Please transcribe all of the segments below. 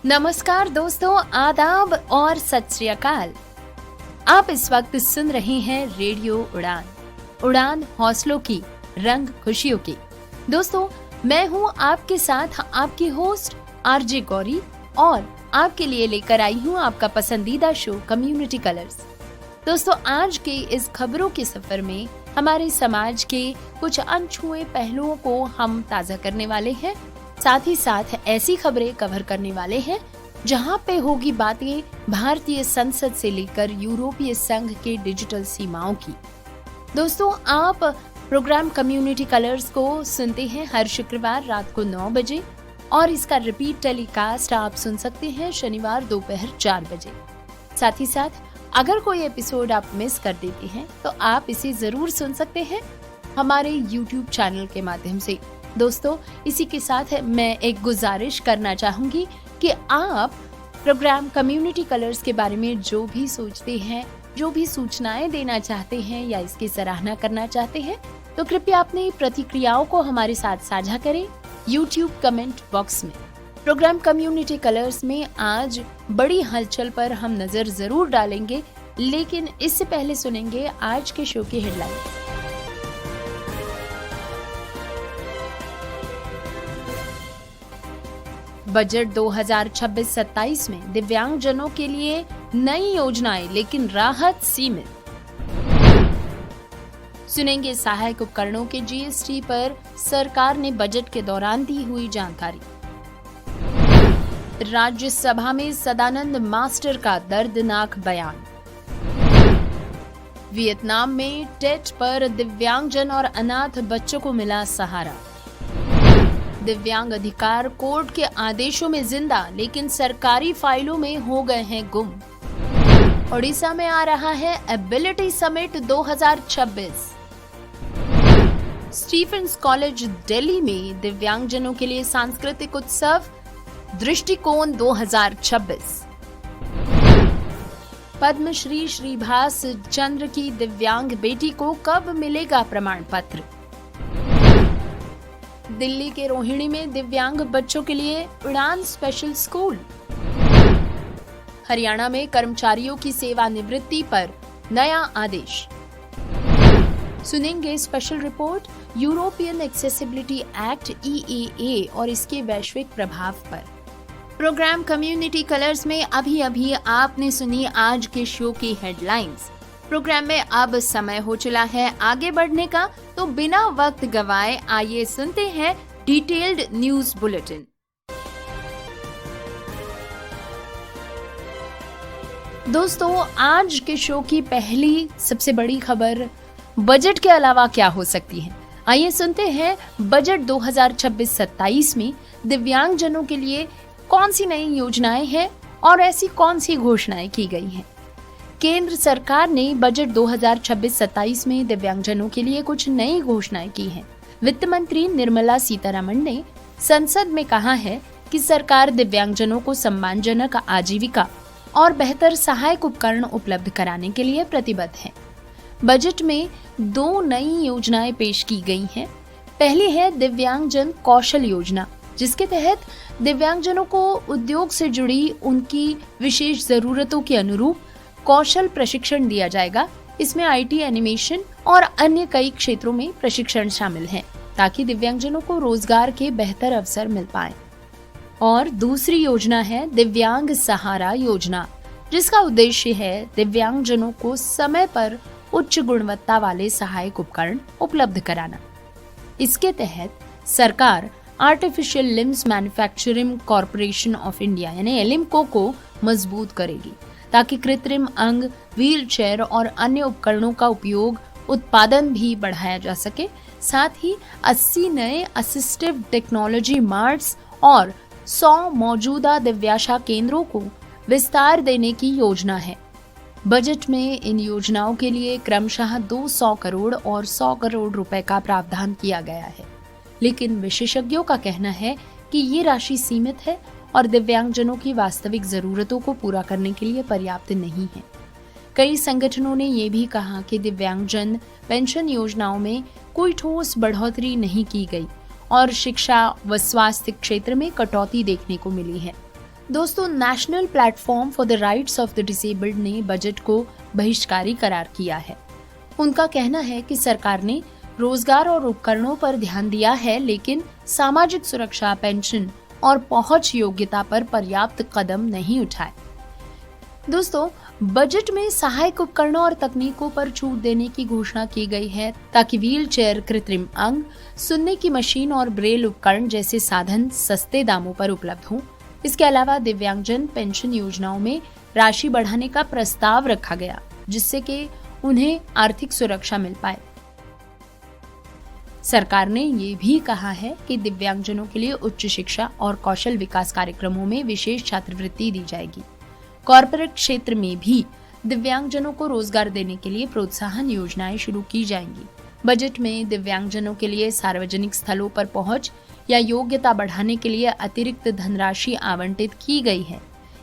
नमस्कार दोस्तों, आदाब और सत श्री अकाल। आप इस वक्त सुन रहे हैं रेडियो उड़ान, उड़ान हौसलों की, रंग खुशियों की। दोस्तों, मैं हूं आपके साथ आपकी होस्ट आरजे गौरी और आपके लिए लेकर आई हूं आपका पसंदीदा शो कम्युनिटी कलर्स। दोस्तों, आज के इस खबरों के सफर में हमारे समाज के कुछ अनछुए पहलुओं को हम ताजा करने वाले हैं। साथ ही साथ ऐसी खबरें कवर करने वाले हैं जहां पे होगी बातें भारतीय संसद से लेकर यूरोपीय संघ के डिजिटल सीमाओं की। दोस्तों, आप प्रोग्राम कम्युनिटी कलर्स को सुनते हैं हर शुक्रवार रात को 9 बजे और इसका रिपीट टेलीकास्ट आप सुन सकते हैं शनिवार दोपहर 4 बजे। साथ ही साथ अगर कोई एपिसोड आप मिस कर देते हैं तो आप इसे जरूर सुन सकते हैं हमारे YouTube चैनल के माध्यम से। दोस्तों, इसी के साथ मैं एक गुजारिश करना चाहूंगी कि आप प्रोग्राम कम्युनिटी कलर्स के बारे में जो भी सोचते हैं, जो भी सूचनाएं देना चाहते हैं या इसकी सराहना करना चाहते हैं, तो कृपया अपनी प्रतिक्रियाओं को हमारे साथ साझा करें YouTube कमेंट बॉक्स में। प्रोग्राम कम्युनिटी कलर्स में आज बड़ी हलचल पर हम नजर जरूर डालेंगे, लेकिन इससे पहले सुनेंगे आज के शो की हेडलाइन। बजट 2026-27 में दिव्यांगजनों के लिए नई योजनाएं, लेकिन राहत सीमित। सुनेंगे सहायक उपकरणों के जीएसटी पर सरकार ने बजट के दौरान दी हुई जानकारी। राज्यसभा में सदानंद मास्टर का दर्दनाक बयान। वियतनाम में टेट पर दिव्यांगजन और अनाथ बच्चों को मिला सहारा। दिव्यांग अधिकार कोर्ट के आदेशों में जिंदा, लेकिन सरकारी फाइलों में हो गए हैं गुम। ओडिशा में आ रहा है ability summit 2026। Stephen's college Delhi में दिव्यांगजनों के लिए सांस्कृतिक उत्सव दृष्टिकोण 2026। पद्मश्री श्रीभाष चंद्र की दिव्यांग बेटी को कब मिलेगा प्रमाण पत्र। दिल्ली के रोहिणी में दिव्यांग बच्चों के लिए उड़ान स्पेशल स्कूल। हरियाणा में कर्मचारियों की सेवानिवृत्ति पर नया आदेश। सुनेंगे special report European accessibility act EEA और इसके वैश्विक प्रभाव पर। प्रोग्राम कम्युनिटी कलर्स में अभी आपने सुनी आज के शो की हेडलाइंस। प्रोग्राम में अब समय हो चला है आगे बढ़ने का, तो बिना वक्त गवाए आइए सुनते हैं डिटेल्ड न्यूज बुलेटिन। दोस्तों, आज के शो की पहली सबसे बड़ी खबर बजट के अलावा क्या हो सकती है। आइए सुनते हैं बजट 2026-27 में दिव्यांगजनों के लिए कौन सी नई योजनाएं हैं और ऐसी कौन सी घोषणाएं की गई हैं। केंद्र सरकार ने बजट 2026-27 में दिव्यांगजनों के लिए कुछ नई घोषणाएं की हैं। वित्त मंत्री निर्मला सीतारमण ने संसद में कहा है कि सरकार दिव्यांगजनों को सम्मानजनक आजीविका और बेहतर सहायक उपकरण उपलब्ध कराने के लिए प्रतिबद्ध है। बजट में 2 नई योजनाएं पेश की गई हैं। पहली है दिव्यांगजन कौशल योजना, जिसके तहत दिव्यांगजनों को उद्योग से जुड़ी उनकी विशेष जरूरतों के अनुरूप कौशल प्रशिक्षण दिया जाएगा। इसमें IT, एनिमेशन और अन्य कई क्षेत्रों में प्रशिक्षण शामिल है, ताकि दिव्यांगजनों को रोजगार के बेहतर अवसर मिल पाए। और दूसरी योजना है दिव्यांग सहारा योजना, जिसका उद्देश्य है दिव्यांगजनों को समय पर उच्च गुणवत्ता वाले सहायक उपकरण उपलब्ध कराना। इसके तहत सरकार artificial limbs manufacturing corporation of India यानी एलिम्को को मजबूत करेगी, ताकि कृत्रिम अंग, व्हील चेयर और अन्य उपकरणों का उत्पादन भी बढ़ाया जा सके। साथ ही 80 नए असिस्टिव टेक्नोलॉजी मार्ट्स और 100 मौजूदा दिव्याशा केंद्रों को विस्तार देने की योजना है। बजट में इन योजनाओं के लिए क्रमशः 200 करोड़ और 100 करोड़ रुपए का प्रावधान किया गया है, लेकिन विशेषज्ञों का कहना है कि ये राशि सीमित है और दिव्यांगजनों की वास्तविक जरूरतों को पूरा करने के लिए पर्याप्त नहीं है। कई संगठनों ने ये भी कहा कि दिव्यांगजन पेंशन योजनाओं में कोई ठोस बढ़ोतरी नहीं की गई और शिक्षा व स्वास्थ्य क्षेत्र में कटौती देखने को मिली है। दोस्तों, national platform for the rights of the disabled ने बजट को बहिष्कारी करार किया है। उनका कहना है कि सरकार ने रोजगार और उपकरणों पर ध्यान दिया है, लेकिन सामाजिक सुरक्षा, पेंशन और पहुंच योग्यता पर पर्याप्त कदम नहीं उठाए। दोस्तों, बजट में सहायक उपकरणों और तकनीकों पर छूट देने की घोषणा की गई है ताकि व्हील चेयर, कृत्रिम अंग, सुनने की मशीन और ब्रेल उपकरण जैसे साधन सस्ते दामों पर उपलब्ध हों। इसके अलावा दिव्यांगजन पेंशन योजनाओं में राशि बढ़ाने का प्रस्ताव रखा गया, जिससे कि उन्हें आर्थिक सुरक्षा मिल पाए। सरकार ने ये भी कहा है कि दिव्यांगजनों के लिए उच्च शिक्षा और कौशल विकास कार्यक्रमों में विशेष छात्रवृत्ति दी जाएगी। कॉर्पोरेट क्षेत्र में भी दिव्यांगजनों को रोजगार देने के लिए प्रोत्साहन योजनाएं शुरू की जाएंगी। बजट में दिव्यांगजनों के लिए सार्वजनिक स्थलों पर पहुंच या योग्यता बढ़ाने के लिए अतिरिक्त धनराशि आवंटित की गई है।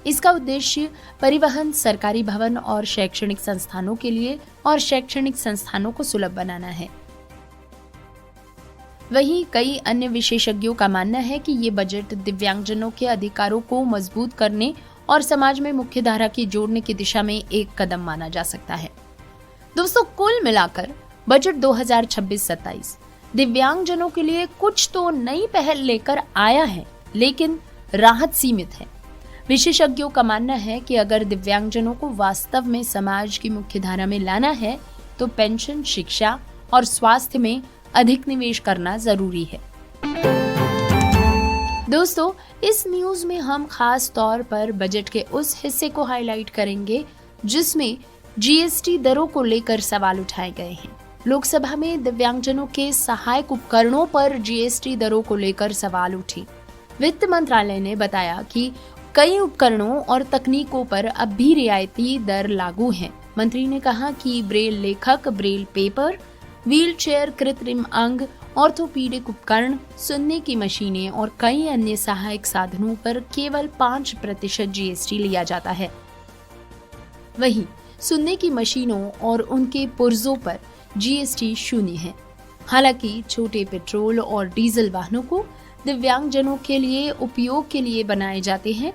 इसका उद्देश्य परिवहन, सरकारी भवन और शैक्षणिक संस्थानों को सुलभ बनाना है। वहीं कई अन्य विशेषज्ञों का मानना है कि ये बजट दिव्यांगजनों के अधिकारों को मजबूत करने और समाज में मुख्य धारा की जोड़ने की दिशा में एक कदम माना जा सकता है। दोस्तों, कुल मिलाकर बजट 2026-27 दिव्यांगजनों के लिए कुछ तो नई पहल लेकर आया है, लेकिन राहत सीमित है। विशेषज्ञों का मानना है कि अगर दिव्यांगजनों को वास्तव में समाज की मुख्य धारा में लाना है तो पेंशन, शिक्षा और स्वास्थ्य में अधिक निवेश करना जरूरी है। दोस्तों, इस न्यूज में हम खास तौर पर बजट के उस हिस्से को हाईलाइट करेंगे जिसमें जीएसटी दरों को लेकर सवाल उठाए गए हैं। लोकसभा में दिव्यांगजनों के सहायक उपकरणों पर जीएसटी दरों को लेकर सवाल उठे। वित्त मंत्रालय ने बताया कि कई उपकरणों और तकनीकों पर अब भी रियायती दर लागू है। मंत्री ने कहा कि ब्रेल लेखक, ब्रेल पेपर, व्हील चेयर, कृत्रिम अंग, ऑर्थोपीडिक उपकरण, सुनने की मशीनें और कई अन्य सहायक साधनों पर केवल 5% जीएसटी लिया जाता है। वहीं सुनने की मशीनों और उनके पुर्जों पर जीएसटी 0 है। हालांकि छोटे पेट्रोल और डीजल वाहनों को दिव्यांगजनों के लिए उपयोग के लिए बनाए जाते हैं,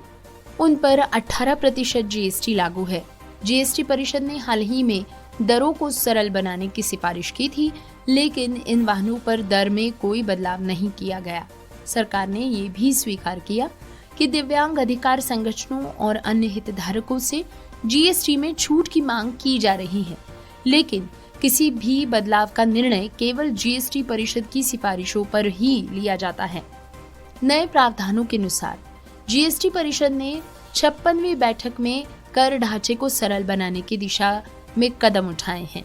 उन पर 18% जीएसटी लागू है। जीएसटी परिषद ने हाल ही में दरों को सरल बनाने की सिफारिश की थी, लेकिन इन वाहनों पर दर में कोई बदलाव नहीं किया गया। सरकार ने ये भी स्वीकार किया कि दिव्यांग अधिकार संगठनों और अन्य हितधारकों से जीएसटी में छूट की मांग की जा रही है, लेकिन किसी भी बदलाव का निर्णय केवल जीएसटी परिषद की सिफारिशों पर ही लिया जाता है। नए प्रावधानों के अनुसार जीएसटी परिषद ने 56वीं बैठक में कर ढांचे को सरल बनाने की दिशा में कदम उठाए हैं।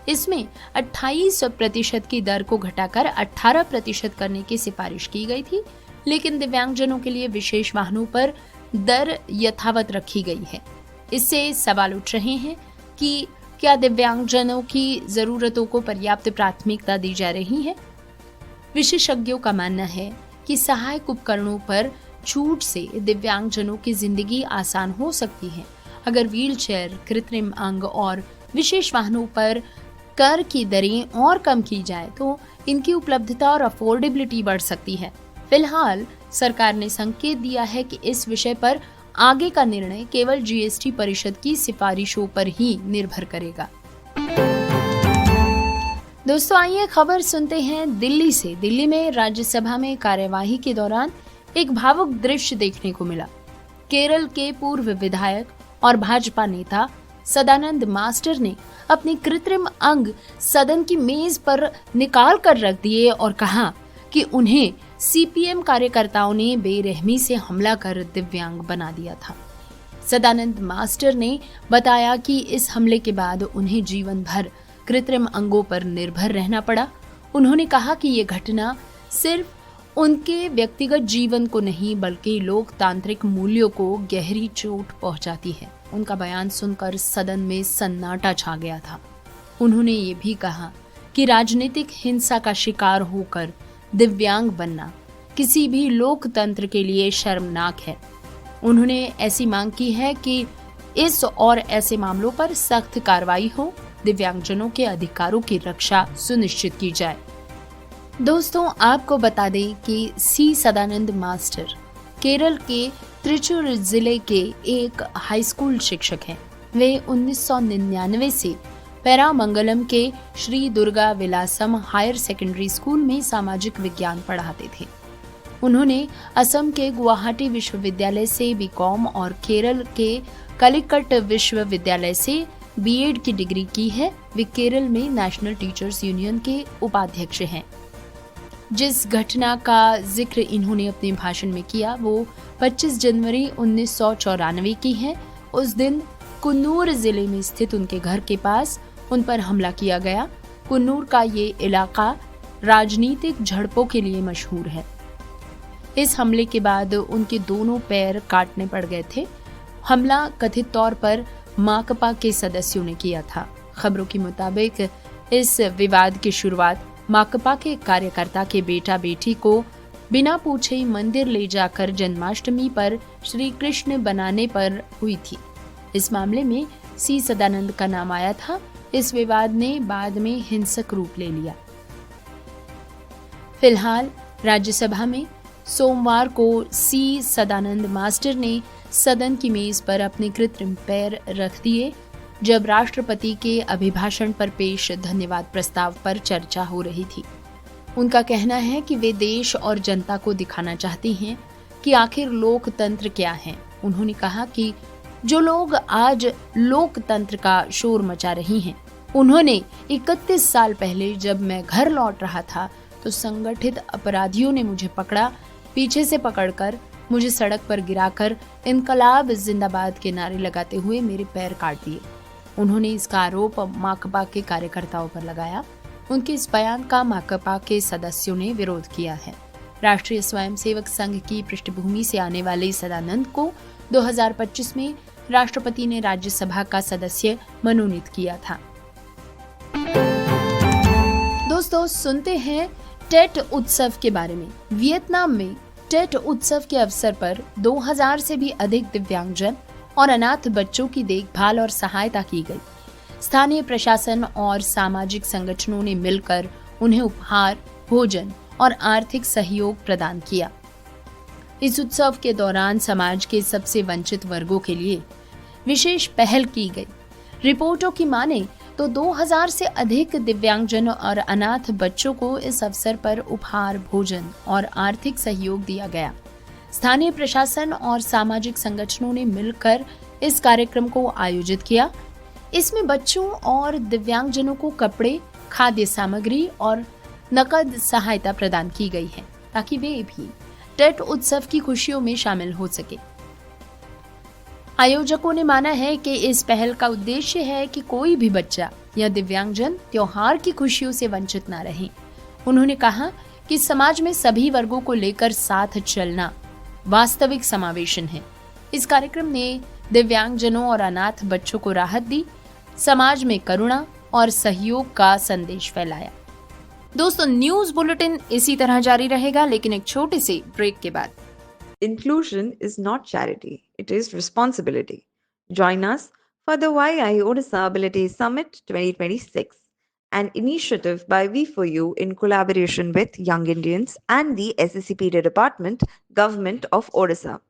इसमें 28% की दर को घटाकर 18% करने की सिफारिश की गई थी, लेकिन दिव्यांगजनों के लिए विशेष वाहनों पर दर यथावत रखी गई है। इससे सवाल उठ रहे हैं कि क्या दिव्यांगजनों की जरूरतों को पर्याप्त प्राथमिकता दी जा रही है? विशेषज्ञों का मानना है कि सहायक उपकरणों पर छूट से दिव्यांगजनों की जिंदगी आसान हो सकती है। अगर व्हील चेयर, कृत्रिम अंग और विशेष वाहनों पर कर की दरें और कम की जाए तो इनकी उपलब्धता और अफोर्डेबिलिटी बढ़ सकती है। फिलहाल सरकार ने संकेत दिया है कि इस विषय पर आगे का निर्णय केवल जीएसटी परिषद की सिफारिशों पर ही निर्भर करेगा। दोस्तों, आइए खबर सुनते हैं दिल्ली से। दिल्ली में राज्यसभा में कार्यवाही के दौरान एक भावुक दृश्य देखने को मिला। केरल के पूर्व विधायक और भाजपा नेता सदानंद मास्टर ने अपने कृत्रिम अंग सदन की मेज पर निकाल कर रख दिए और कहा कि उन्हें सीपीएम कार्यकर्ताओं ने बेरहमी से हमला कर दिव्यांग बना दिया था। सदानंद मास्टर ने बताया कि इस हमले के बाद उन्हें जीवन भर कृत्रिम अंगों पर निर्भर रहना पड़ा। उन्होंने कहा कि ये घटना सिर्फ उनके व्यक्तिगत जीवन को नहीं बल्कि लोकतांत्रिक मूल्यों को गहरी चोट पहुंचाती है। उनका बयान सुनकर सदन में सन्नाटा छा गया था। उन्होंने ये भी कहा कि राजनीतिक हिंसा का शिकार होकर दिव्यांग बनना किसी भी लोकतंत्र के लिए शर्मनाक है। उन्होंने ऐसी मांग की है कि इस और ऐसे मामलों पर सख्त कार्रवाई हो, दिव्यांगजनों के अधिकारों की रक्षा सुनिश्चित की जाए। दोस्तों, आपको बता दें कि सी सदानंद मास्टर केरल के त्रिचूर जिले के एक हाई स्कूल शिक्षक हैं। वे 1999 से पेरामंगलम के Shri Durga Vilasam higher secondary school में सामाजिक विज्ञान पढ़ाते थे। उन्होंने असम के गुवाहाटी विश्वविद्यालय से बीकॉम और केरल के कलिकट विश्वविद्यालय से बीएड की डिग्री की है। वे केरल में नेशनल टीचर्स यूनियन के उपाध्यक्ष हैं। जिस घटना का जिक्र इन्होंने अपने भाषण में किया वो 25 जनवरी 1994 की है। उस दिन कुन्नूर जिले में स्थित उनके घर के पास उन पर हमला किया गया। कुन्नूर का ये इलाका राजनीतिक झड़पों के लिए मशहूर है। इस हमले के बाद उनके दोनों पैर काटने पड़ गए थे। हमला कथित तौर पर माकपा के सदस्यों ने किया था। खबरों के मुताबिक इस विवाद की शुरुआत माकपा के कार्यकर्ता के बेटा बेटी को बिना पूछे मंदिर ले जाकर जन्माष्टमी पर श्री कृष्ण बनाने पर हुई थी। इस मामले में सी सदानंद का नाम आया था। इस विवाद ने बाद में हिंसक रूप ले लिया। फिलहाल राज्यसभा में सोमवार को सी सदानंद मास्टर ने सदन की मेज पर अपने कृत्रिम पैर रख दिए जब राष्ट्रपति के अभिभाषण पर पेश धन्यवाद प्रस्ताव पर चर्चा हो रही थी। उनका कहना है कि वे देश और जनता को दिखाना चाहती हैं कि आखिर लोकतंत्र क्या है। उन्होंने कहा कि जो लोग आज लोकतंत्र का शोर मचा रही हैं, उन्होंने 31 साल पहले जब मैं घर लौट रहा था तो संगठित अपराधियों ने मुझे पकड़ा, पीछे से पकड़कर मुझे सड़क पर गिराकर इनकलाब जिंदाबाद के नारे लगाते हुए मेरे पैर काट दिए। उन्होंने इसका आरोप माकपा के कार्यकर्ताओं पर लगाया। उनके इस बयान का माकपा के सदस्यों ने विरोध किया है। राष्ट्रीय स्वयंसेवक संघ की पृष्ठभूमि से आने वाले सदानंद को 2025 में राष्ट्रपति ने राज्यसभा का सदस्य मनोनीत किया था। दोस्तों, सुनते हैं टेट उत्सव के बारे में। वियतनाम में टेट उत्सव के अवसर पर 2000 से भी अधिक दिव्यांगजन और अनाथ बच्चों की देखभाल और सहायता की गई। स्थानीय प्रशासन और सामाजिक संगठनों ने मिलकर उन्हें उपहार, भोजन और आर्थिक सहयोग प्रदान किया। इस उत्सव के दौरान समाज के सबसे वंचित वर्गों के लिए विशेष पहल की गई। रिपोर्टों की माने तो 2000 से अधिक दिव्यांगजन और अनाथ बच्चों को इस अवसर पर उपहार, भोजन और आर्थिक सहयोग दिया गया। स्थानीय प्रशासन और सामाजिक संगठनों ने मिलकर इस कार्यक्रम को आयोजित किया। इसमें बच्चों और दिव्यांगजनों को कपड़े, खाद्य सामग्री और नकद सहायता प्रदान की गई है ताकि वे भी टेट उत्सव की खुशियों में शामिल हो सके। आयोजकों ने माना है कि इस पहल का उद्देश्य है कि कोई भी बच्चा या दिव्यांगजन त्योहार की खुशियों से वंचित न रहे। उन्होंने कहा कि समाज में सभी वर्गों को लेकर साथ चलना वास्तविक समावेशन है। इस कार्यक्रम ने दिव्यांगजनों और अनाथ बच्चों को राहत दी, समाज में करुणा और सहयोग का संदेश फैलाया। दोस्तों, न्यूज बुलेटिन इसी तरह जारी रहेगा, लेकिन एक छोटे से ब्रेक के बाद। Inclusion is not charity, it is responsibility. Join us for the YI Odisha Ability Summit 2026, an initiative by We4U in collaboration with Young Indians and the SSCPD Department, Government of Odisha.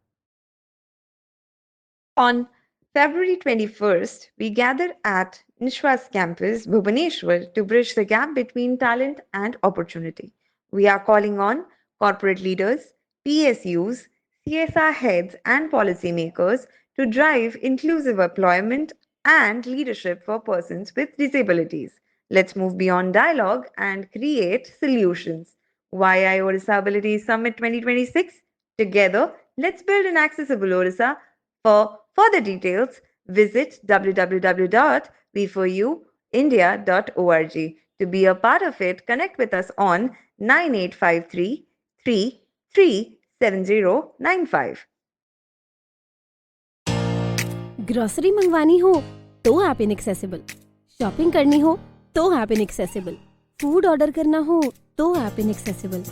On February 21st, we gather at Nishwas campus, Bhubaneswar, to bridge the gap between talent and opportunity. We are calling on corporate leaders, PSUs, CSR heads and policymakers to drive inclusive employment and leadership for persons with disabilities. Let's move beyond dialogue and create solutions. YI Odisha Ability Summit 2026. Together, let's build an accessible Odisha. For further details, visit www.v4uindia.org. To be a part of it, connect with us on 9853 7095. Grocery मंगवानी हो तो app inaccessible, shopping करनी हो तो app inaccessible, food order करना हो तो app inaccessible.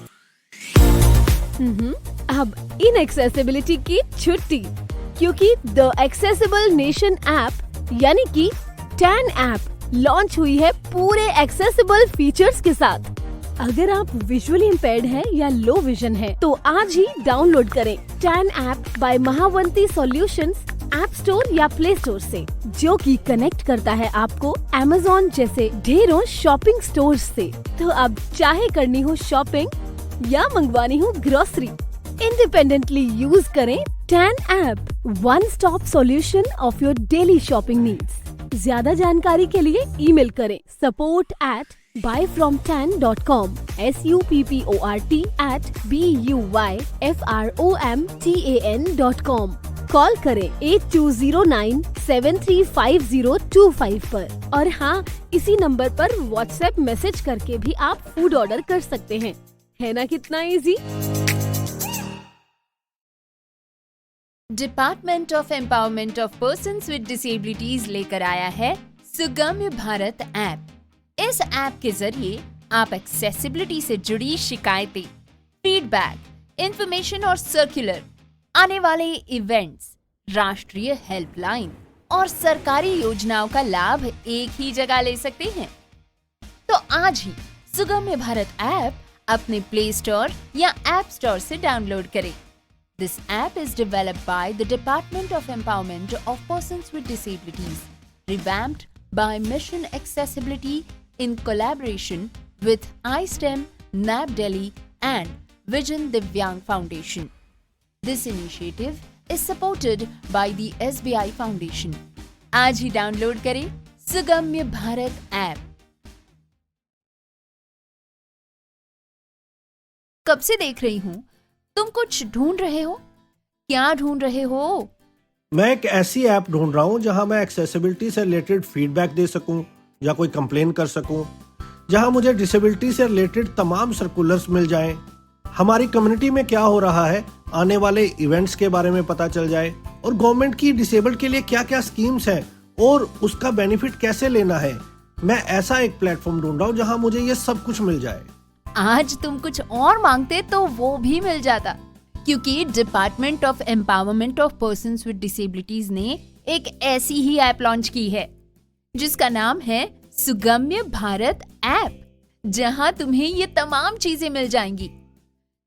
अब inaccessibility की छुट्टी, क्योंकि द एक्सेसिबल नेशन ऐप यानी कि टैन ऐप लॉन्च हुई है पूरे एक्सेसिबल फीचर्स के साथ। अगर आप विजुअली इम्पेयर्ड हैं या लो विजन है तो आज ही डाउनलोड करें टैन app by Mahavanti solutions app store या प्ले स्टोर से, जो कि कनेक्ट करता है आपको Amazon जैसे ढेरों शॉपिंग स्टोर्स से। तो अब चाहे करनी हो शॉपिंग या मंगवानी हो ग्रोसरी, इंडिपेंडेंटली यूज करें टैन app, one stop solution of your daily shopping needs. ज्यादा जानकारी के लिए ईमेल करें support@buyfromtan.com support@buyfromtan.com। कॉल करें 8209735025 पर। और हाँ, इसी नंबर पर व्हाट्सएप मैसेज करके भी आप फूड ऑर्डर कर सकते हैं। है ना कितना easy? Department of empowerment of persons with disabilities लेकर आया है सुगम्य भारत ऐप। इस ऐप के जरिए आप एक्सेसिबिलिटी से जुड़ी शिकायतें, फीडबैक, इंफॉर्मेशन और सर्कुलर, आने वाले इवेंट्स, राष्ट्रीय हेल्पलाइन और सरकारी योजनाओं का लाभ एक ही जगह ले सकते हैं। तो आज ही सुगम्य भारत ऐप अपने प्ले स्टोर या ऐप स्टोर से डाउनलोड करें। This app is developed by the Department of Empowerment of Persons with Disabilities, revamped by Mission Accessibility in collaboration with iSTEM, NAB Delhi and Vision Divyang Foundation. This initiative is supported by the SBI Foundation. आज ही download करें सुगम्य Bharat app. कब से देख रही हूँ, तुम कुछ ढूंढ रहे हो। क्या ढूंढ रहे हो? मैं एक ऐसी ऐप ढूंढ रहा हूँ जहाँ मैं एक्सेसिबिलिटी से रिलेटेड फीडबैक दे सकूँ या कोई कंप्लेन कर सकूँ, जहाँ मुझे डिसेबिलिटी से रिलेटेड तमाम सर्कुलर्स मिल जाएं, हमारी कम्युनिटी में क्या हो रहा है, आने वाले इवेंट्स के बारे में पता चल जाए, और गवर्नमेंट की डिसेबल्ड के लिए क्या क्या स्कीम्स हैं और उसका बेनिफिट कैसे लेना है। मैं ऐसा एक प्लेटफॉर्म ढूंढ रहा हूँ जहाँ मुझे ये सब कुछ मिल जाए। आज तुम कुछ और मांगते तो वो भी मिल जाता, क्योंकि department of empowerment of persons with disabilities ने एक ऐसी ही ऐप लॉन्च की है जिसका नाम है सुगम्य भारत ऐप, जहां तुम्हें ये तमाम चीजें मिल जाएंगी।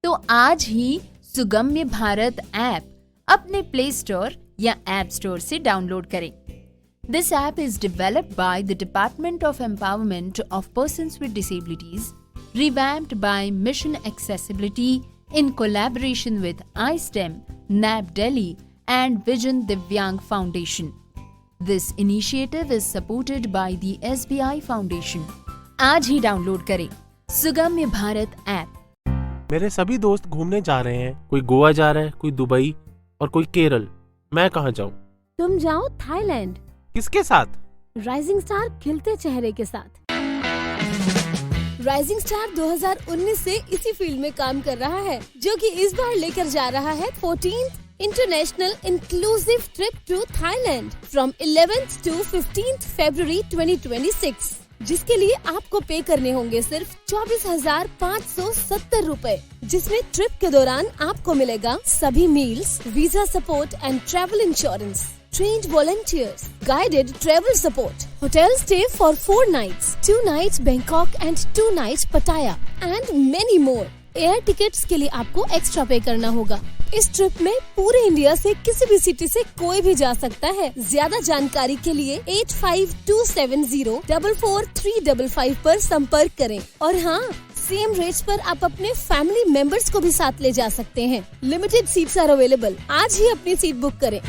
तो आज ही सुगम्य भारत ऐप अपने प्ले स्टोर या ऐप स्टोर से डाउनलोड करें। This app is developed by the department of empowerment of persons with disabilities, revamped by Mission Accessibility in collaboration with iSTEM, NAB Delhi and Vision Divyang Foundation. This initiative is supported by the SBI Foundation. आज ही download करें सुगम्य Bharat app. मेरे सभी दोस्त घूमने जा रहे हैं, कोई गोवा जा रहा है, कोई दुबई और कोई केरल। मैं कहाँ जाऊँ? तुम जाओ थाईलैंड। किसके साथ? राइजिंग स्टार खिलते चेहरे के साथ। राइजिंग स्टार 2019 से इसी फील्ड में काम कर रहा है, जो कि इस बार लेकर जा रहा है 14th international inclusive trip to Thailand from 11th to 15th February 2026, जिसके लिए आपको पे करने होंगे सिर्फ 24,570 रुपए, जिसमें ट्रिप के दौरान आपको मिलेगा सभी meals, visa support and travel insurance, trained volunteers, guided travel support, hotel stay for 4 nights, 2 nights Bangkok and 2 nights Pattaya and many more. Air tickets के लिए आपको एक्स्ट्रा पे करना होगा। इस ट्रिप में पूरे इंडिया से किसी भी सिटी से कोई भी जा सकता है। ज्यादा जानकारी के लिए 8527044355 पर संपर्क करें। और हाँ, सेम रेट्स पर आप अपने फैमिली मेंबर्स को भी साथ ले जा सकते हैं। Limited seats are available. आज ही अपनी सीट बुक करें।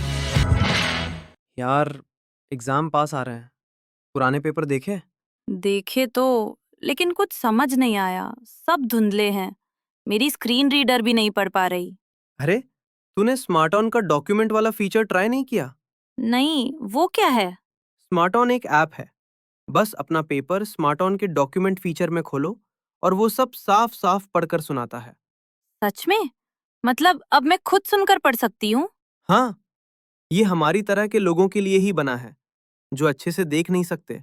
यार, एग्जाम पास आ रहे हैं, पुराने पेपर देखे? देखे तो, लेकिन कुछ समझ नहीं आया, सब धुंधले हैं। मेरी स्क्रीन रीडर भी नहीं पढ़ पा रही। अरे, तूने स्मार्ट ऑन का डॉक्यूमेंट वाला फीचर ट्राई नहीं किया? नहीं, वो क्या है? स्मार्ट ऑन एक ऐप है। बस अपना पेपर स्मार्ट ऑन के डॉक्यूमेंट फीचर में खोलो और वो सब साफ साफ पढ़कर सुनाता है। सच में? मतलब अब मैं खुद सुनकर पढ़ सकती हूँ? हाँ, ये हमारी तरह के लोगों के लिए ही बना है, जो अच्छे से देख नहीं सकते।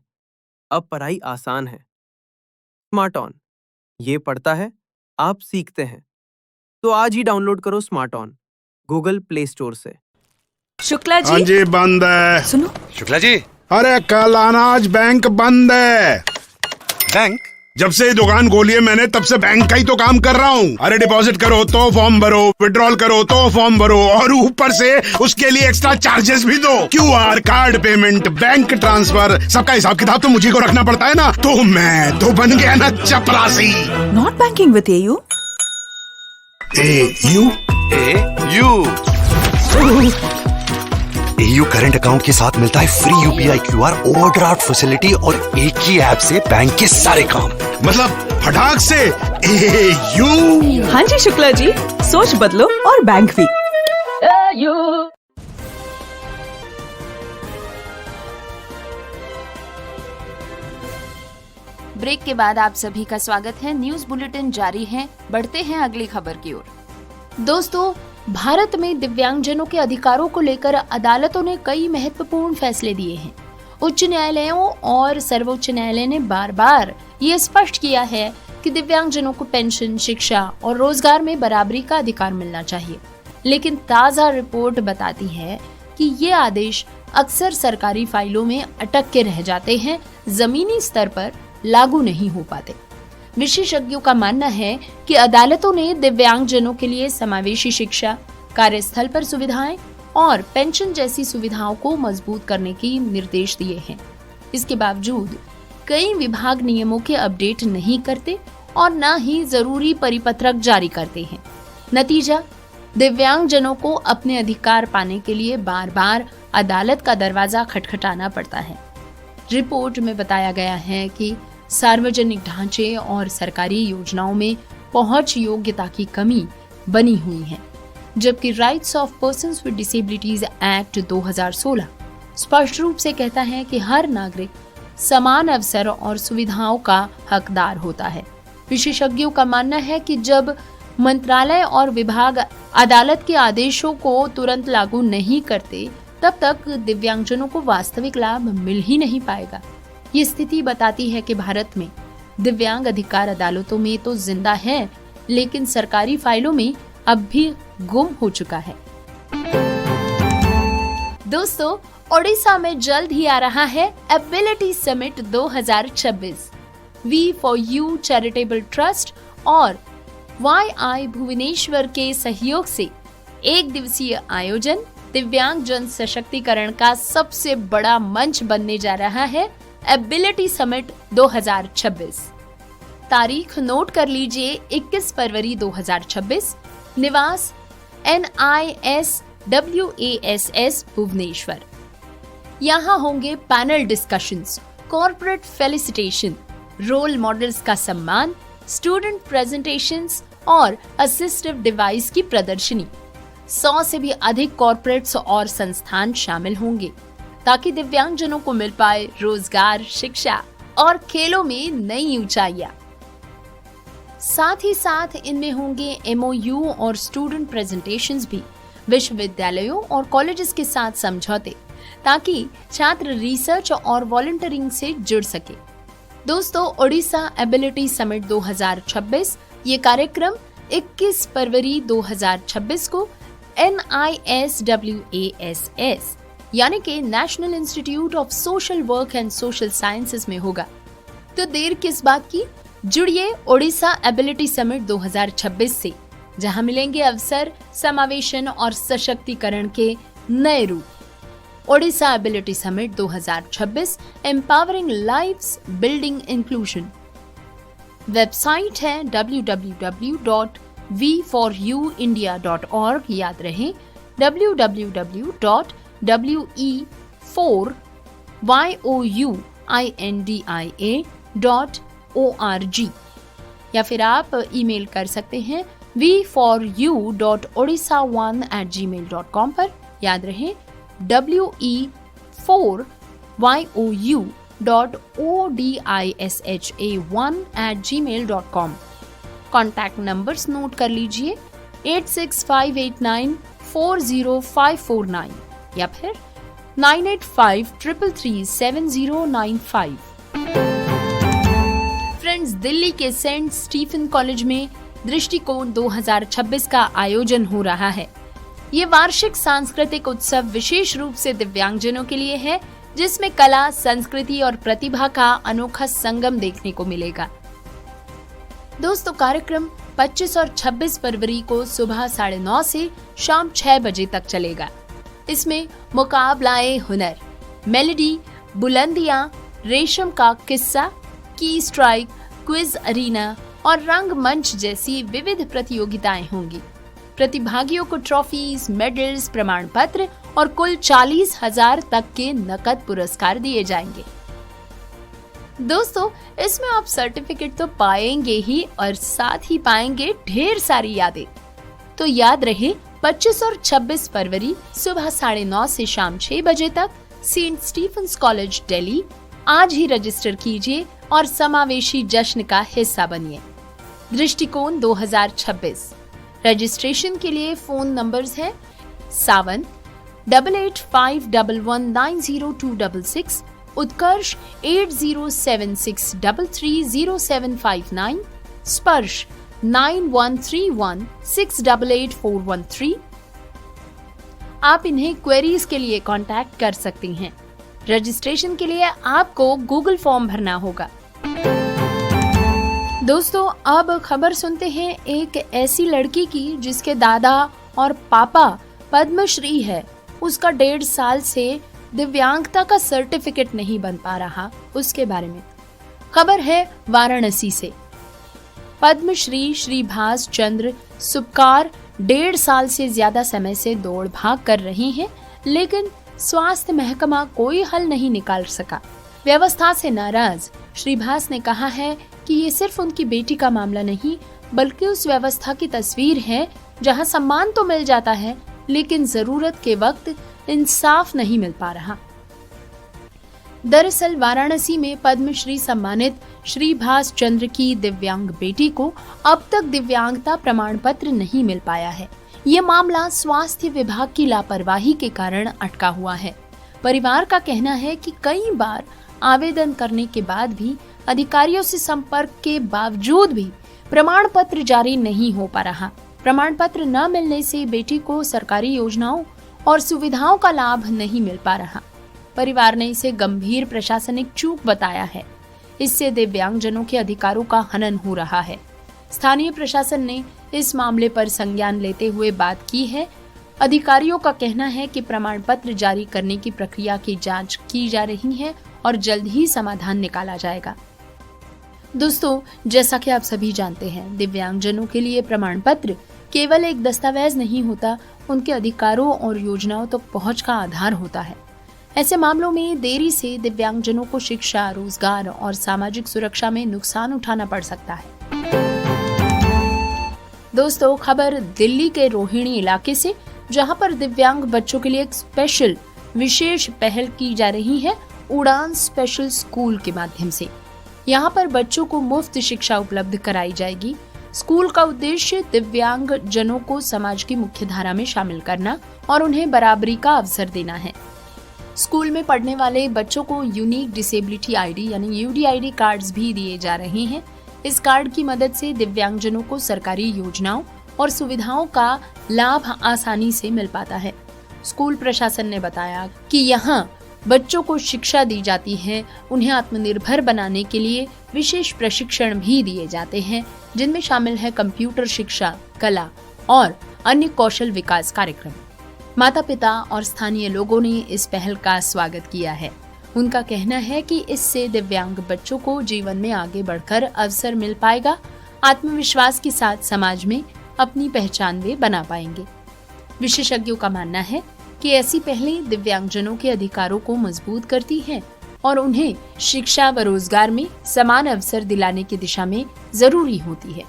अब पढ़ाई आसान है। स्मार्ट ऑन, ये पढ़ता है, आप सीखते हैं। तो आज ही डाउनलोड करो smart on Google play store से। शुक्ला जी। हाँ जी, बंद है। सुनो। शुक्ला जी। अरे कल अनाज बैंक बंद है। बैंक? जब से दुकान खोली है मैंने तब से बैंक का ही तो काम कर रहा हूँ। अरे डिपॉजिट करो तो फॉर्म भरो, विड्रॉल करो तो फॉर्म भरो और ऊपर से उसके लिए एक्स्ट्रा चार्जेस भी दो। QR, card payment, bank transfer, सबका हिसाब किताब तो मुझे को रखना पड़ता है ना। तो मैं तो बन गया ना चपरासी। Not banking with AU। AU current account के साथ मिलता है free UPI QR overdraft facility और एक ही ऐप से बैंक के सारे काम। मतलब फटाक से AU। हाँ जी शुक्ला जी, सोच बदलो और बैंक भी। ब्रेक के बाद आप सभी का स्वागत है। न्यूज बुलेटिन जारी है, बढ़ते हैं अगली खबर की ओर। दोस्तों, भारत में दिव्यांगजनों के अधिकारों को लेकर अदालतों ने कई महत्वपूर्ण फैसले दिए हैं। उच्च न्यायालयों और सर्वोच्च न्यायालय ने बार बार ये स्पष्ट किया है कि दिव्यांगजनों को पेंशन, शिक्षा और रोजगार में बराबरी का अधिकार मिलना चाहिए। लेकिन ताजा रिपोर्ट बताती है कि ये आदेश अक्सर सरकारी फाइलों में अटक के रह जाते हैं, जमीनी स्तर पर लागू नहीं हो पाते। विशेषज्ञों का मानना है कि अदालतों ने दिव्यांगजनों के लिए समावेशी शिक्षा, कार्यस्थल पर सुविधाएं और पेंशन जैसी सुविधाओं को मजबूत करने के निर्देश दिए हैं। इसके बावजूद कई विभाग नियमों के अपडेट नहीं करते और न ही जरूरी परिपत्रक जारी करते हैं। नतीजा, दिव्यांगजनों को अपने अधिकार पाने के लिए बार बार अदालत का दरवाजा खटखटाना पड़ता है। रिपोर्ट में बताया गया है कि सार्वजनिक ढांचे और सरकारी योजनाओं में पहुंच योग्यता की कमी बनी हुई है, जबकि rights of persons with disabilities act 2016 स्पष्ट रूप से कहता है कि हर नागरिक समान अवसर और सुविधाओं का हकदार होता है। विशेषज्ञों का मानना है कि जब मंत्रालय और विभाग अदालत के आदेशों को तुरंत लागू नहीं करते, तब तक दिव्यांगजनों को वास्तविक लाभ मिल ही नहीं पाएगा। ये स्थिति बताती है कि भारत में दिव्यांग अधिकार अदालतों में तो जिंदा है, लेकिन सरकारी फाइलों में अब भी गुम हो चुका है। दोस्तों, ओडिशा में जल्द ही आ रहा है ability summit 2026। V4U charitable trust और YI भुवनेश्वर के सहयोग से एक दिवसीय आयोजन दिव्यांग जन सशक्तिकरण का सबसे बड़ा मंच बनने जा रहा है एबिलिटी समिट 2026। तारीख नोट कर लीजिए, 21 फरवरी 2026, निवास NISWASS भुवनेश्वर। यहाँ होंगे panel discussions, corporate felicitation, role models का सम्मान, स्टूडेंट प्रेजेंटेशंस और असिस्टिव डिवाइस की प्रदर्शनी। 100 से भी अधिक कॉर्पोरेट्स और संस्थान शामिल होंगे ताकि दिव्यांगजनों को मिल पाए रोजगार, शिक्षा और खेलों में नई ऊंचाइयां। साथ ही साथ इनमें होंगे MOU और स्टूडेंट प्रेजेंटेशंस भी, विश्वविद्यालयों और कॉलेजेस के साथ समझौते, ताकि छात्र रिसर्च और वॉलंटियरिंग से जुड़ सके। दोस्तों, ओडिशा एबिलिटी समिट 2026 ये कार्यक्रम 21 फरवरी 2026 को NISWASS यानी कि national institute of social work and social sciences में होगा। तो देर किस बात की, जुड़िए ओडिशा एबिलिटी समिट 2026 से, जहां मिलेंगे अवसर, समावेशन और सशक्तिकरण के नए रूप। Odisha ability summit 2026 empowering lives, building inclusion. Website है www.v4uindia.org। याद रहे, www.we4uindia.org, या फिर आप ईमेल कर सकते हैं v4u.odisha1@gmail.com पर। याद रहे, we4u.odisha1@gmail.com। कॉन्टैक्ट नंबर्स नोट कर लीजिए, 8658940549 या फिर 9853337095। फ्रेंड्स, दिल्ली के सेंट स्टीफन कॉलेज में दृष्टिकोण 2026 का आयोजन हो रहा है। ये वार्षिक सांस्कृतिक उत्सव विशेष रूप से दिव्यांगजनों के लिए है, जिसमें कला, संस्कृति और प्रतिभा का अनोखा संगम देखने को मिलेगा। दोस्तों कार्यक्रम 25 और 26 फरवरी को सुबह 9:30 से शाम 6 बजे तक चलेगा। इसमें मुकाबलाए हुनर, मेलोडी, बुलंदियां, रेशम का किस्सा, की स्ट्राइक, क्विज अरीना और रंग मंच जैसी विविध प्रतियोगिताएं होंगी। प्रतिभागियों को ट्रॉफीज, मेडल्स, प्रमाण पत्र और कुल 40,000 तक के नकद पुरस्कार दिए जाएंगे। दोस्तों इसमें आप सर्टिफिकेट तो पाएंगे ही और साथ ही पाएंगे ढेर सारी यादें। तो याद रहे 25 और 26 फरवरी सुबह 9:30 से शाम 6 बजे तक सेंट स्टीफेंस कॉलेज दिल्ली। आज ही रजिस्टर कीजिए और समावेशी जश्न का हिस्सा बनिए। दृष्टिकोण 2026। रजिस्ट्रेशन के लिए फोन नंबर्स हैं 7885119026, उत्कर्ष 8076330759, स्पर्श 9131688413। आप इन्हें क्वेरीज के लिए कांटेक्ट कर सकती हैं। रजिस्ट्रेशन के लिए आपको गूगल फॉर्म भरना होगा। दोस्तों अब खबर सुनते हैं एक ऐसी लड़की की जिसके दादा और पापा पद्मश्री है। उसका 1.5 साल से दिव्यांगता का सर्टिफिकेट नहीं बन पा रहा, उसके बारे में खबर है वाराणसी से। पद्मश्री श्रीभाष चंद्र सुपकार 1.5 साल से ज्यादा समय से दौड़ भाग कर रही हैं, लेकिन स्वास्थ्य महकमा कोई हल नहीं निकाल सका। व्यवस्था से नाराज श्रीभाष ने कहा है कि ये सिर्फ उनकी बेटी का मामला नहीं बल्कि उस व्यवस्था की तस्वीर है जहां सम्मान तो मिल जाता है लेकिन जरूरत के वक्त इंसाफ नहीं मिल पा रहा। दरअसल वाराणसी में पद्मश्री सम्मानित श्रीभाष चंद्र की दिव्यांग बेटी को अब तक दिव्यांगता प्रमाण पत्र नहीं मिल पाया है। ये मामला स्वास्थ्य विभाग की लापरवाही के कारण अटका हुआ है। परिवार का कहना है कि कई बार आवेदन करने के बाद भी अधिकारियों से संपर्क के बावजूद भी प्रमाण पत्र जारी नहीं हो पा रहा। प्रमाण पत्र न मिलने से बेटी को सरकारी योजनाओं और सुविधाओं का लाभ नहीं मिल पा रहा। परिवार ने इसे गंभीर प्रशासनिक चूक बताया है। इससे दिव्यांगजनों के अधिकारों का हनन हो रहा है। स्थानीय प्रशासन ने इस मामले पर संज्ञान लेते हुए बात की है। अधिकारियों का कहना है कि प्रमाण पत्र जारी करने की प्रक्रिया की जांच की जा रही है और जल्द ही समाधान निकाला जाएगा। दोस्तों जैसा कि आप सभी जानते हैं, दिव्यांगजनों के लिए प्रमाण पत्र केवल एक दस्तावेज नहीं होता, उनके अधिकारों और योजनाओं तक पहुंच का आधार होता है। ऐसे मामलों में देरी से दिव्यांगजनों को शिक्षा, रोजगार और सामाजिक सुरक्षा में नुकसान उठाना पड़ सकता है। दोस्तों खबर दिल्ली के रोहिणी इलाके से, जहां पर दिव्यांग बच्चों के लिए एक विशेष पहल की जा रही है उड़ान स्पेशल स्कूल के माध्यम से। यहाँ पर बच्चों को मुफ्त शिक्षा उपलब्ध कराई जाएगी। स्कूल का उद्देश्य दिव्यांग जनों को समाज की मुख्य धारा में शामिल करना और उन्हें बराबरी का अवसर देना है। स्कूल में पढ़ने वाले बच्चों को यूनिक डिसेबिलिटी आईडी यानी यूडीआईडी कार्ड्स भी दिए जा रहे हैं। इस कार्ड की मदद से दिव्यांगजनों को सरकारी योजनाओं और सुविधाओं का लाभ आसानी से मिल पाता है। स्कूल प्रशासन ने बताया कि यहाँ बच्चों को शिक्षा दी जाती है, उन्हें आत्मनिर्भर बनाने के लिए विशेष प्रशिक्षण भी दिए जाते हैं, जिनमें शामिल है कंप्यूटर शिक्षा, कला और अन्य कौशल विकास कार्यक्रम। माता पिता और स्थानीय लोगों ने इस पहल का स्वागत किया है। उनका कहना है कि इससे दिव्यांग बच्चों को जीवन में आगे बढ़कर अवसर मिल पाएगा, आत्मविश्वास के साथ समाज में अपनी पहचान वे बना पाएंगे। विशेषज्ञों का मानना है कि ऐसी पहलें दिव्यांगजनों के अधिकारों को मजबूत करती हैं और उन्हें शिक्षा व रोजगार में समान अवसर दिलाने की दिशा में जरूरी होती है।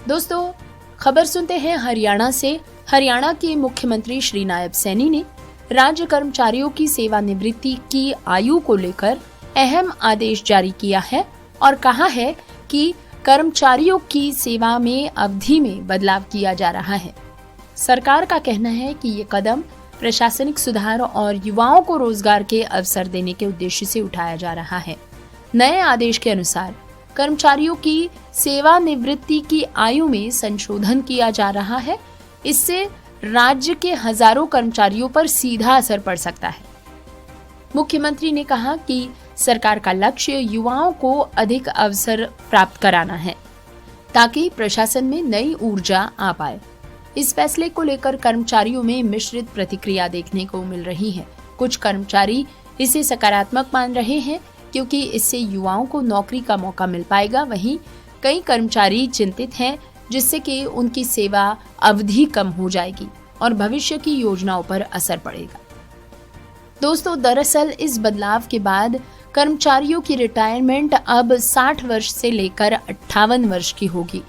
दोस्तों खबर सुनते हैं हरियाणा से। हरियाणा के मुख्यमंत्री श्री नायब सैनी ने राज्य कर्मचारियों की सेवानिवृत्ति की आयु को लेकर अहम आदेश जारी किया है और कहा है कि कर्मचारियों की सेवा में अवधि में बदलाव किया जा रहा है। सरकार का कहना है कि ये कदम प्रशासनिक सुधार और युवाओं को रोजगार के अवसर देने के उद्देश्य से उठाया जा रहा है। नए आदेश के अनुसार कर्मचारियों की सेवानिवृत्ति की आयु में संशोधन किया जा रहा है। इससे राज्य के हजारों कर्मचारियों पर सीधा असर पड़ सकता है। मुख्यमंत्री ने कहा कि सरकार का लक्ष्य युवाओं को अधिक अवसर प्राप्त कराना है ताकि प्रशासन में नई ऊर्जा आ पाए। इस फैसले को लेकर कर्मचारियों में मिश्रित प्रतिक्रिया देखने को मिल रही है। कुछ कर्मचारी इसे सकारात्मक मान रहे हैं क्योंकि इससे युवाओं को नौकरी का मौका मिल पाएगा। वहीं कई कर्मचारी चिंतित हैं जिससे कि उनकी सेवा अवधि कम हो जाएगी और भविष्य की योजनाओं पर असर पड़ेगा। दोस्तों, दरअसल इस बदलाव के बाद कर्मचारियों की रिटायरमेंट अब 60 वर्ष से लेकर 58 वर्ष की होगी।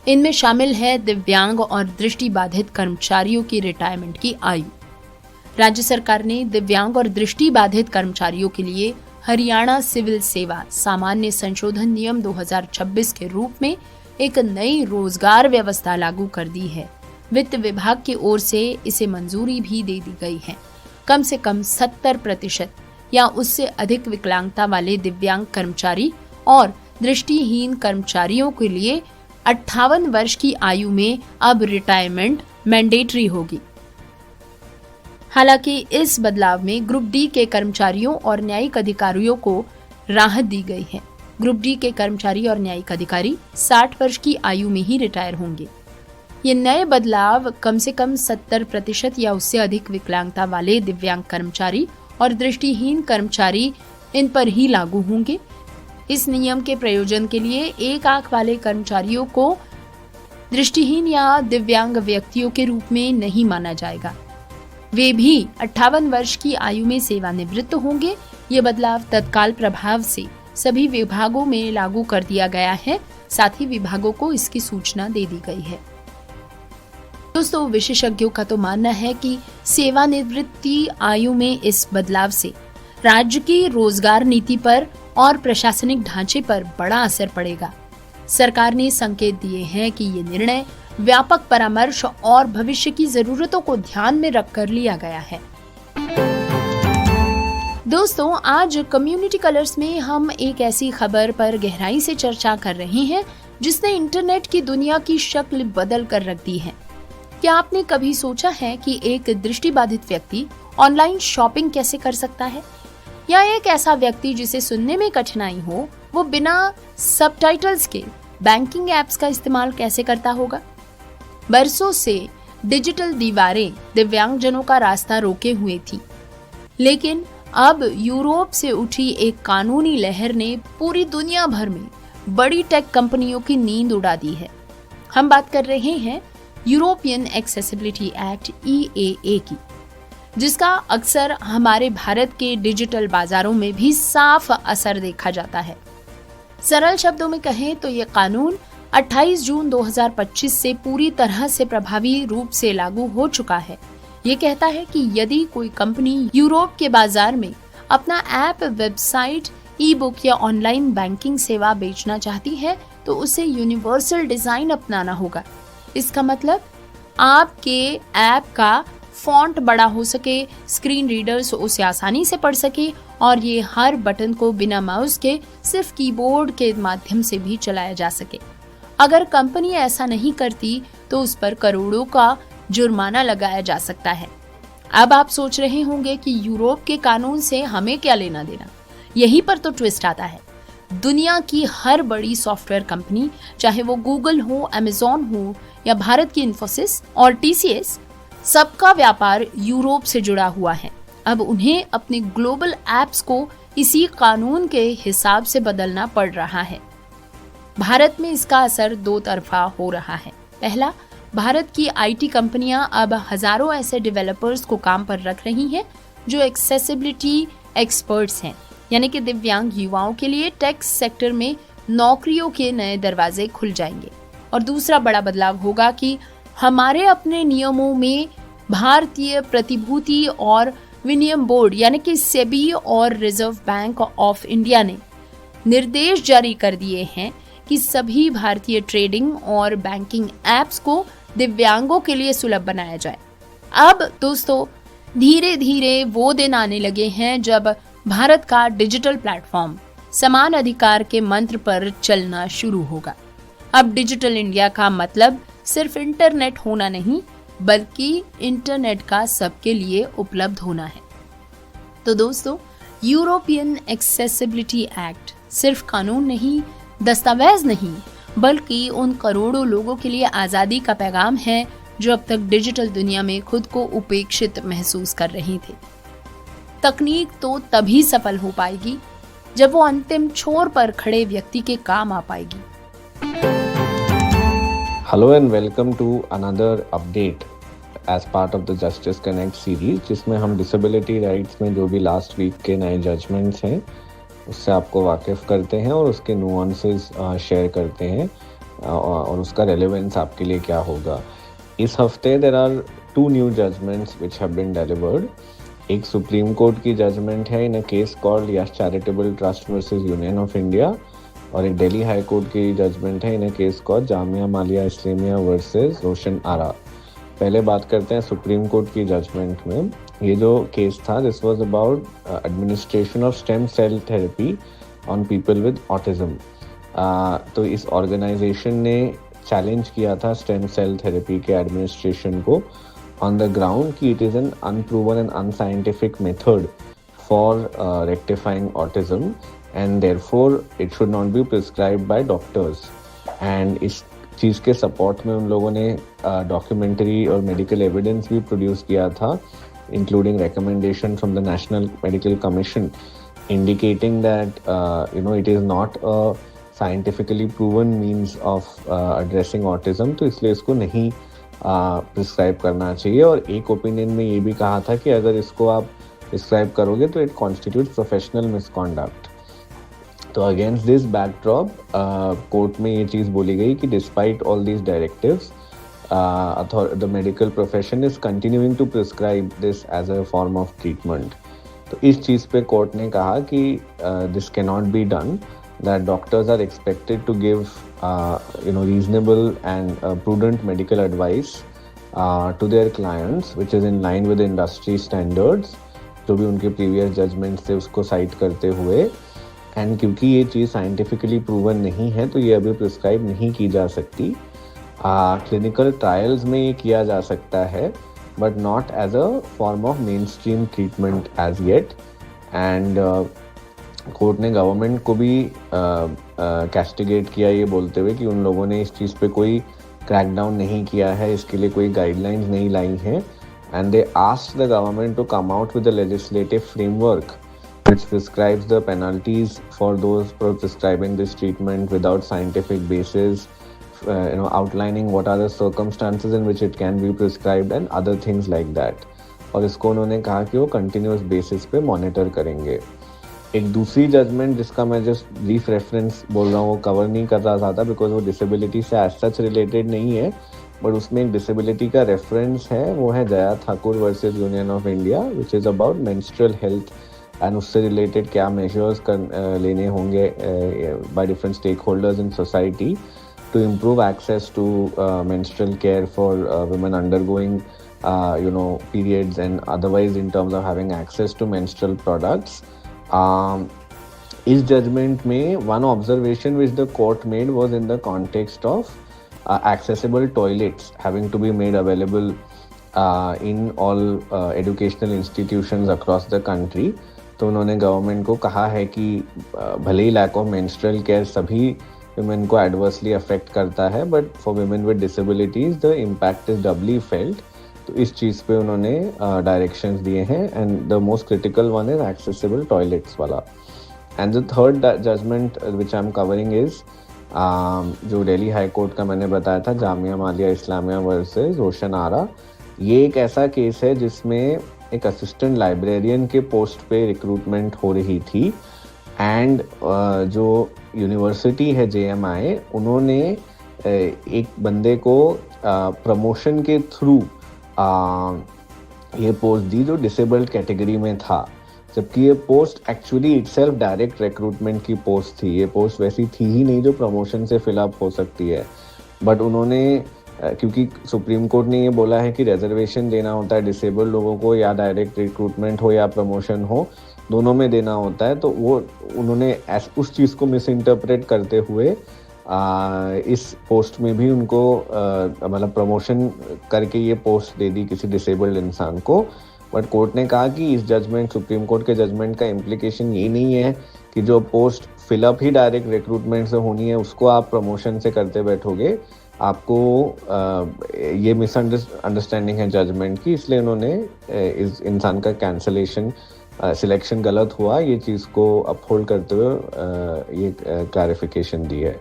इनमें शामिल है दिव्यांग और दृष्टिबाधित कर्मचारियों की रिटायरमेंट की आयु। राज्य सरकार ने दिव्यांग और दृष्टिबाधित कर्मचारियों के लिए हरियाणा सिविल सेवा सामान्य संशोधन नियम 2026 के रूप में एक नई रोजगार व्यवस्था लागू कर दी है। वित्त विभाग की ओर से इसे मंजूरी भी दे दी गई है। कम से कम 70% या उससे अधिक विकलांगता वाले दिव्यांग कर्मचारी और दृष्टिहीन कर्मचारियों के लिए 58 वर्ष की आयु में अब रिटायरमेंट मैंडेटरी होगी। हालांकि इस बदलाव में ग्रुप डी के कर्मचारियों और न्यायिक अधिकारियों को राहत दी गई है। ग्रुप डी के कर्मचारी और न्यायिक अधिकारी 60 वर्ष की आयु में ही रिटायर होंगे। ये नए बदलाव कम से कम 70% या उससे अधिक विकलांगता वाले दिव्यांग कर्मचारी और दृष्टिहीन कर्मचारी इन पर ही लागू होंगे। इस नियम के प्रयोजन के लिए एक आंख वाले कर्मचारियों को दृष्टिहीन या दिव्यांग व्यक्तियों के रूप में नहीं माना जाएगा। वे भी 58 वर्ष की आयु में सेवानिवृत्त होंगे। ये बदलाव तत्काल प्रभाव से सभी विभागों में लागू कर दिया गया है। साथ ही विभागों को इसकी सूचना दे दी गई है। दोस्तों, विशेषज्ञों का तो मानना है कि सेवानिवृत्ति आयु में इस बदलाव से राज्य की रोजगार नीति पर और प्रशासनिक ढांचे पर बड़ा असर पड़ेगा। सरकार ने संकेत दिए हैं कि ये निर्णय व्यापक परामर्श और भविष्य की जरूरतों को ध्यान में रखकर लिया गया है। दोस्तों, आज कम्युनिटी कलर्स में हम एक ऐसी खबर पर गहराई से चर्चा कर रहे हैं जिसने इंटरनेट की दुनिया की शक्ल बदल कर रख दी है। क्या आपने कभी सोचा है कि एक दृष्टिबाधित व्यक्ति ऑनलाइन शॉपिंग कैसे कर सकता है? या एक ऐसा व्यक्ति जिसे सुनने में कठिनाई हो, वो बिना सबटाइटल्स के बैंकिंग एप्स का इस्तेमाल कैसे करता होगा? बरसों से डिजिटल दीवारें दिव्यांगजनों का रास्ता रोके हुए थी, लेकिन अब यूरोप से उठी एक कानूनी लहर ने पूरी दुनिया भर में बड़ी टेक कंपनियों की नींद उड़ा दी है। हम बात कर रहे हैं यूरोपियन एक्सेसिबिलिटी एक्ट EAA की, जिसका अक्सर हमारे भारत के डिजिटल बाजारों में भी साफ असर देखा जाता है। सरल शब्दों में कहें तो ये कानून 28 जून 2025 से पूरी तरह से प्रभावी रूप से लागू हो चुका है। ये कहता है कि यदि कोई कंपनी यूरोप के बाजार में अपना ऐप, वेबसाइट, ई-बुक या ऑनलाइन बैंकिंग सेवा बेचना चाहती है तो उसे यूनिवर्सल डिजाइन अपनाना होगा। इसका मतलब आपके ऐप का फॉन्ट बड़ा हो सके, स्क्रीन रीडर्स उसे आसानी से पढ़ सके और ये हर बटन को बिना माउस के सिर्फ कीबोर्ड के माध्यम से भी चलाया जा सके। अगर कंपनी ऐसा नहीं करती तो उस पर करोड़ों का जुर्माना लगाया जा सकता है। अब आप सोच रहे होंगे कि यूरोप के कानून से हमें क्या लेना देना। यहीं पर तो ट्विस्ट आता है। दुनिया की हर बड़ी सॉफ्टवेयर कंपनी, चाहे वो गूगल हो, अमेजॉन हो या भारत की इन्फोसिस और TCS, सबका व्यापार यूरोप से जुड़ा हुआ है। अब उन्हें अपने ग्लोबल एप्स को इसी कानून के हिसाब से बदलना पड़ रहा है। भारत में इसका असर दो तरफा हो रहा है। पहला, भारत की IT कंपनियां अब हजारों ऐसे डेवलपर्स को काम पर रख रही हैं जो एक्सेसिबिलिटी एक्सपर्ट्स हैं, यानी कि दिव्यांग युवाओं के लिए टेक सेक्टर में नौकरियों के नए दरवाजे खुल जाएंगे। और दूसरा बड़ा बदलाव होगा कि हमारे अपने नियमों में भारतीय प्रतिभूति और विनिमय बोर्ड यानी कि सेबी और रिजर्व बैंक ऑफ इंडिया ने निर्देश जारी कर दिए हैं कि सभी भारतीय ट्रेडिंग और बैंकिंग एप्स को दिव्यांगों के लिए सुलभ बनाया जाए। अब दोस्तों, धीरे धीरे वो दिन आने लगे हैं जब भारत का डिजिटल प्लेटफॉर्म समान अधिकार के मंत्र पर चलना शुरू होगा। अब डिजिटल इंडिया का मतलब सिर्फ इंटरनेट होना नहीं, बल्कि इंटरनेट का सबके लिए उपलब्ध होना है। तो दोस्तों, यूरोपियन एक्सेसिबिलिटी एक्ट सिर्फ कानून नहीं, दस्तावेज नहीं, बल्कि उन करोड़ों लोगों के लिए आजादी का पैगाम है जो अब तक डिजिटल दुनिया में खुद को उपेक्षित महसूस कर रहे थे। तकनीक तो तभी सफल हो पाएगी जब वो अंतिम छोर पर खड़े व्यक्ति के काम आ पाएगी। Hello and welcome to another update as part of the justice connect series, जिसमें हम डिसेबिलिटी राइट्स में जो भी लास्ट वीक के नए जजमेंट्स हैं उससे आपको वाकिफ करते हैं और उसके नुआंसेस शेयर करते हैं और उसका रेलेवेंस आपके लिए क्या होगा। इस हफ्ते there are 2 new judgments which have been delivered. एक सुप्रीम कोर्ट की जजमेंट है in a case called Yash charitable trust versus union of India, और एक दिल्ली हाई कोर्ट की जजमेंट है in a case called Jamia Millia Islamia versus रोशन आरा। पहले बात करते हैं सुप्रीम कोर्ट की जजमेंट में। ये जो केस था, this was about administration of stem cell therapy on people with autism. तो इस ऑर्गेनाइजेशन ने चैलेंज किया था स्टेम सेल थेरेपी के एडमिनिस्ट्रेशन को on the ground कि it is an unproven and unscientific method for rectifying autism and therefore it should not be prescribed by doctors। and इस चीज़ के सपोर्ट में उन लोगों ने डॉक्यूमेंट्री और मेडिकल एविडेंस भी प्रोड्यूस किया था, including recommendation from the National Medical Commission indicating that it is not a scientifically proven means of addressing autism, तो इसलिए इसको नहीं प्रिस्क्राइब करना चाहिए। और एक ओपिनियन में ये भी कहा था कि अगर इसको आप प्रिस्क्राइब करोगे तो इट कॉन्स्टिट्यूट प्रोफेशनल मिसकॉन्डक्ट। तो अगेंस्ट दिस बैकड्रॉप कोर्ट में ये चीज़ बोली गई कि despite all these directives the medical profession is continuing to prescribe this as a form of treatment. तो इस चीज़ पे कोर्ट ने कहा कि this can not be done, that doctors are expected to give reasonable and prudent medical advice to their clients which is in line with industry standards, जो भी उनके previous judgments थे उसको cite करते हुए। and क्योंकि ये चीज़ scientifically proven नहीं है तो ये अभी prescribe नहीं की जा सकती। clinical trials में ये किया जा सकता है but not as a form of mainstream treatment as yet। and court ने गवर्नमेंट को भी कैस्टिगेट किया ये बोलते हुए कि उन लोगों ने इस चीज़ पे कोई क्रैकडाउन नहीं किया है, इसके लिए कोई गाइडलाइंस नहीं लाई हैं। And they asked the government to come out with a legislative framework which prescribes the penalties for those prescribing this treatment without scientific basis, outlining what are the circumstances in which it can be prescribed and other things like that. और इसको उन्होंने कहा कि वो continuous basis पे monitor करेंगे। एक दूसरी जजमेंट जिसका मैं जस्ट ब्रीफ रेफरेंस बोल रहा हूँ, वो कवर नहीं कर रहा था बिकॉज वो डिसेबिलिटी से एज सच रिलेटेड नहीं है, बट उसमें एक डिसेबिलिटी का रेफरेंस है, वो है Jaya Thakur versus union of India which is about menstrual health and उससे रिलेटेड क्या मेजर्स लेने होंगे by different stakeholders in society to improve access to menstrual care for women undergoing periods and otherwise in terms of having access to menstrual products। इस judgement में one observation which the court made was in the context of accessible toilets having to be made available in all educational institutions across the country। तो उन्होंने government को कहा है कि भले ही लैक ऑफ मेंस्ट्रुअल केयर सभी वुमेन को एडवर्सली अफेक्ट करता है, but for women with disabilities the impact is doubly felt. तो इस चीज़ पे उन्होंने डायरेक्शंस दिए हैं and the most critical one is accessible toilets वाला। And the third judgment which I am covering is जो दिल्ली हाई कोर्ट का मैंने बताया था, जामिया मिलिया इस्लामिया वर्सेस रोशन आरा। ये एक ऐसा केस है जिसमें एक असिस्टेंट लाइब्रेरियन के पोस्ट पे रिक्रूटमेंट हो रही थी एंड जो यूनिवर्सिटी है JMI, उन्होंने एक बंदे को प्रमोशन के थ्रू ये पोस्ट दी जो डिसेबल्ड कैटेगरी में था, जबकि ये post actually itself direct recruitment की पोस्ट थी। ये पोस्ट वैसी थी ही नहीं जो प्रमोशन से फिलअप हो सकती है, बट उन्होंने क्योंकि सुप्रीम कोर्ट ने ये बोला है कि रिजर्वेशन देना होता है डिसेबल्ड लोगों को, या डायरेक्ट रिक्रूटमेंट हो या प्रमोशन हो, दोनों में देना होता है, तो वो उन्होंने उस चीज़ को मिस इंटरप्रेट करते हुए इस पोस्ट में भी उनको मतलब प्रमोशन करके ये पोस्ट दे दी किसी डिसेबल्ड इंसान को। बट कोर्ट ने कहा कि इस जजमेंट, सुप्रीम कोर्ट के जजमेंट का इम्प्लीकेशन ये नहीं है कि जो पोस्ट फिलअप ही डायरेक्ट रिक्रूटमेंट से होनी है उसको आप प्रमोशन से करते बैठोगे। आपको ये मिसअंडरस्टैंडिंग है जजमेंट की, इसलिए उन्होंने इस इंसान का कैंसलेशन सिलेक्शन गलत हुआ ये चीज़ को अपहोल्ड करते हुए ये क्लैरिफिकेशन दी है।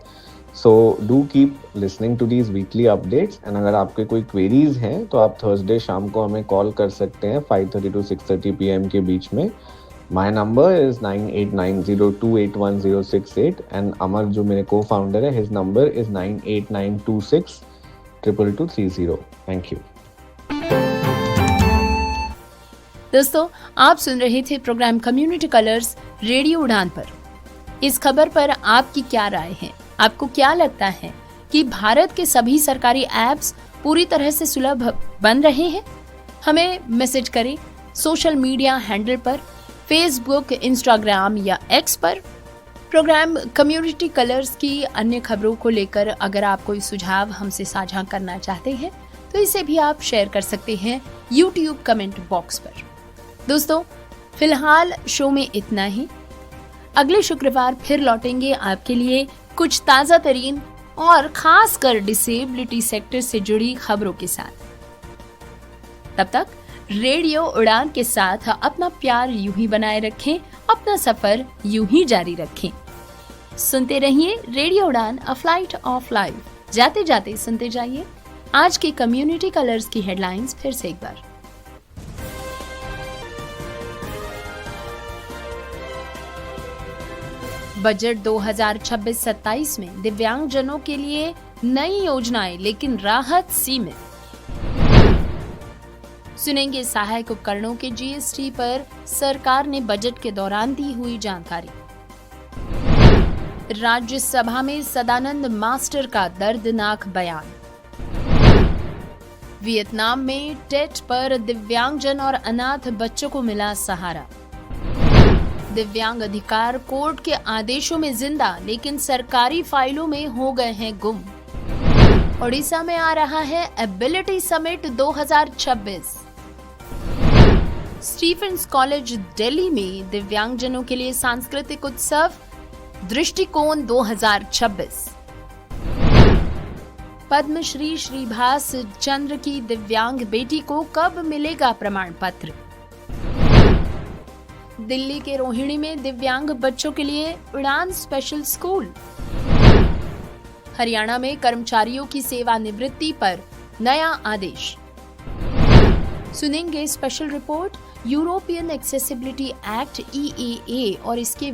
So do keep listening to these weekly updates and अगर आपके कोई क्वेरीज हैं तो आप थर्सडे शाम को हमें कॉल कर सकते हैं 5:30 to 6:30 PM के बीच में। माई नंबर इज 9890281068 एंड अमर जो मेरे को फाउंडर है, his number is 9892622230। Thank you. दोस्तों, आप सुन रहे थे प्रोग्राम कम्युनिटी कलर्स रेडियो उड़ान पर। इस खबर पर आपकी क्या राय है? आपको क्या लगता है कि भारत के सभी सरकारी ऐप्स पूरी तरह से सुलभ बन रहे हैं? हमें मैसेज करें सोशल मीडिया हैंडल पर, फेसबुक, इंस्टाग्राम या एक्स पर। प्रोग्राम कम्युनिटी कलर्स की अन्य खबरों को लेकर अगर आप कोई सुझाव हमसे साझा करना चाहते हैं तो इसे भी आप शेयर कर सकते हैं YouTube कमेंट बॉक्स पर। दोस्तों, फिलहाल शो में इतना ही। अगले शुक्रवार फिर लौटेंगे आपके लिए कुछ ताजा तरीन और खास कर डिसेबिलिटी सेक्टर से जुड़ी खबरों के साथ। तब तक रेडियो उड़ान के साथ अपना प्यार यूं ही बनाए रखें, अपना सफर यूं ही जारी रखें। सुनते रहिए रेडियो उड़ान, अ फ्लाइट ऑफ लाइफ। जाते जाते सुनते जाइए आज की कम्युनिटी कलर्स की हेडलाइंस फिर से एक बार। बजट 2026-27 में दिव्यांगजनों के लिए नई योजनाएं लेकिन राहत सीमित। सुनेंगे सहायक उपकरणों के GST पर सरकार ने बजट के दौरान दी हुई जानकारी। राज्यसभा में सदानंद मास्टर का दर्दनाक बयान। वियतनाम में टेट पर दिव्यांगजन और अनाथ बच्चों को मिला सहारा। दिव्यांग अधिकार कोर्ट के आदेशों में जिंदा लेकिन सरकारी फाइलों में हो गए हैं गुम। ओडिशा में आ रहा है ability summit 2026। Stephen's college Delhi में दिव्यांगजनों के लिए सांस्कृतिक उत्सव दृष्टिकोण 2026। पद्मश्री श्रीभाष चंद्र की दिव्यांग बेटी को कब मिलेगा प्रमाण पत्र? दिल्ली के रोहिणी में दिव्यांग बच्चों के लिए उड़ान स्पेशल स्कूल। हरियाणा में कर्मचारियों की सेवानिवृत्ति पर नया आदेश। सुनेंगे special report European accessibility act EAA और इसके